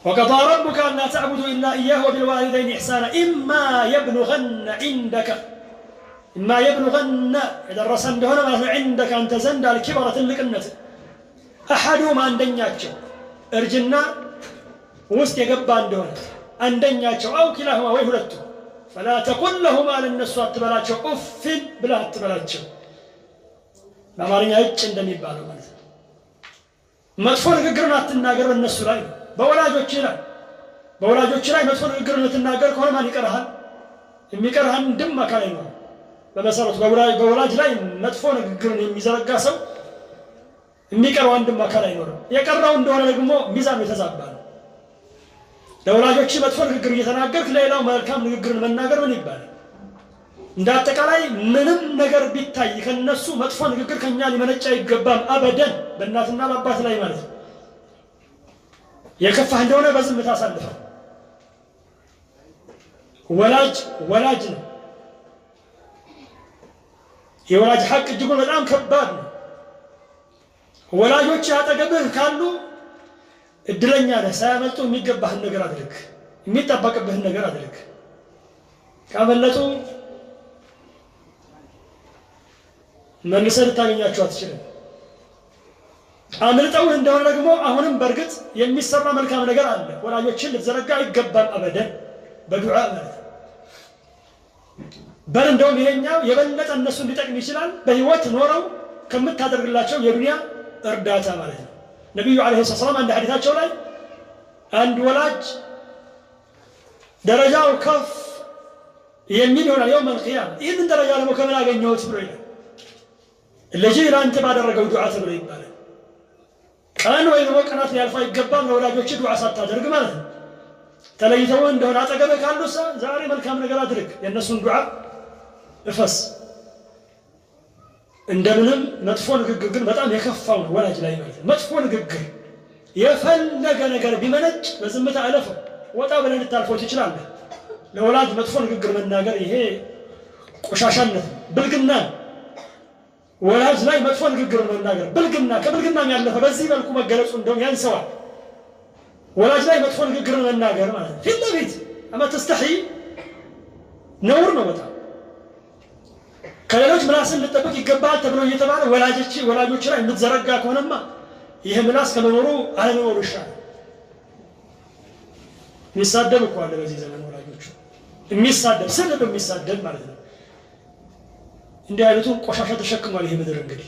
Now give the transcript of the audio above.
وقضى ربك أن لا تعبدوا إلا إياه وبالوالدين إحسانا إما يبلغن إذا الرسم هنا عندك أن تزند الكبرة لكنة أحدهما عندنياتشو ارجنا وسط يقبان دون عندنياتشو أو كلاهما ويهلتو فلا تقل لهما للنسوة تبلاتشو أف بلا تبلاتشو ما مارين يهج عندما يبالو مدفون قرنات الناقر النسو لاي በወላጆች ላይ መጥፎ ንግግርን ተናገር ከሆነ ማን ይቀርሃል? የሚቀርሃል እንደማ ካላይ ነው። በመሰረቱ በወላጅ ላይ መጥፎ ንግግርን የሚዘረጋ ሰው የሚቀርው እንደማ ካላይ ነው። የቀረው እንደሆነ ደግሞ ሚዛኑ የተዛባ ነው። ለወላጆች መጥፎ ንግግር እየተናገርክ ሌላው መልካም ንግግርን መናገር ምን ይባላል? እንዳጠቃላይ ምንም ነገር ቢታይ ከነሱ መጥፎ ንግግር ከኛ ሊመነጫ ይገባም አበደን በእናትና በአባት ላይ ማለት ነው። የከፋህ እንደሆነ በዝምታ አሳልፈው። ወላጅ ነው። የወላጅ ሐቅ እጅጉን በጣም ከባድ ነው። ወላጆች አጠገብህ ካሉ እድለኛ ነህ። ሳያመልጡ የሚገባህን ነገር አድርግ፣ የሚጠበቅብህን ነገር አድርግ። ካመለጡ መልሰህ ልታገኛቸው አትችልም። አምልጠው እንደሆነ ደግሞ አሁንም በርግጥ የሚሰራ መልካም ነገር አለ። ወላጆችን ልትዘረጋ አይገባም አበደን በዱዓ ማለት በል እንደውም ይሄኛው የበለጠ እነሱ እንዲጠቅም ይችላል በህይወት ኖረው ከምታደርግላቸው የዱንያ እርዳታ ማለት ነው። ነብዩ አለይሂ ሰላም አንድ ሐዲታቸው ላይ አንድ ወላጅ ደረጃው ከፍ የሚል ይሆናል የውም القيامة ይህንን ደረጃ ደግሞ ከምን አገኘሁት ብሎ ይላል። ልጅ ላንተ ባደረገው ዱዓ ተብሎ ይባላል። ቀን ወይ ደግሞ ቀናት ሊያልፋ ይገባል ለወላጆች ዱዓ ሳታደርግ ማለት ነው። ተለይተው እንደሆነ አጠገብህ ካሉ ዛሬ መልካም ነገር አድርግ፣ የነሱን ዱዓ እፈስ። እንደምንም መጥፎ ንግግር ግን በጣም የከፋው ነው ወላጅ ላይ ማለት ነው። መጥፎ ንግግር የፈለገ ነገር ቢመነጭ በዝምታ አለፈው፣ ወጣ ብለህ ልታልፈው ትችላለህ። ለወላጅ መጥፎ ንግግር መናገር ይሄ ቆሻሻነት ብልግና። ወላጅ ላይ መጥፎ ንግግር መናገር ብልግና፣ ከብልግና ያለፈ በዚህ መልኩ መገለጹ እንደውም ያንሰዋል። ወላጅ ላይ መጥፎ ንግግር መናገር ማለት ፊት ለፊት አማ ተስተሒ ነውር ነው በጣም። ከሌሎች ምላስን ልጠብቅ ይገባል ተብሎ እየተባለ ወላጆች ላይ የምትዘረጋ ከሆነማ ይሄ ምላስ ከመኖሩ አለመኖሩ ይሻላል። የሚሳደብ እኮ አለ በዚህ ዘመን ወላጆቹ የሚሳደብ ማለት ነው። እንዲህ አይነቱ ቆሻሻ ተሸክሟል ይሄ ምድር እንግዲህ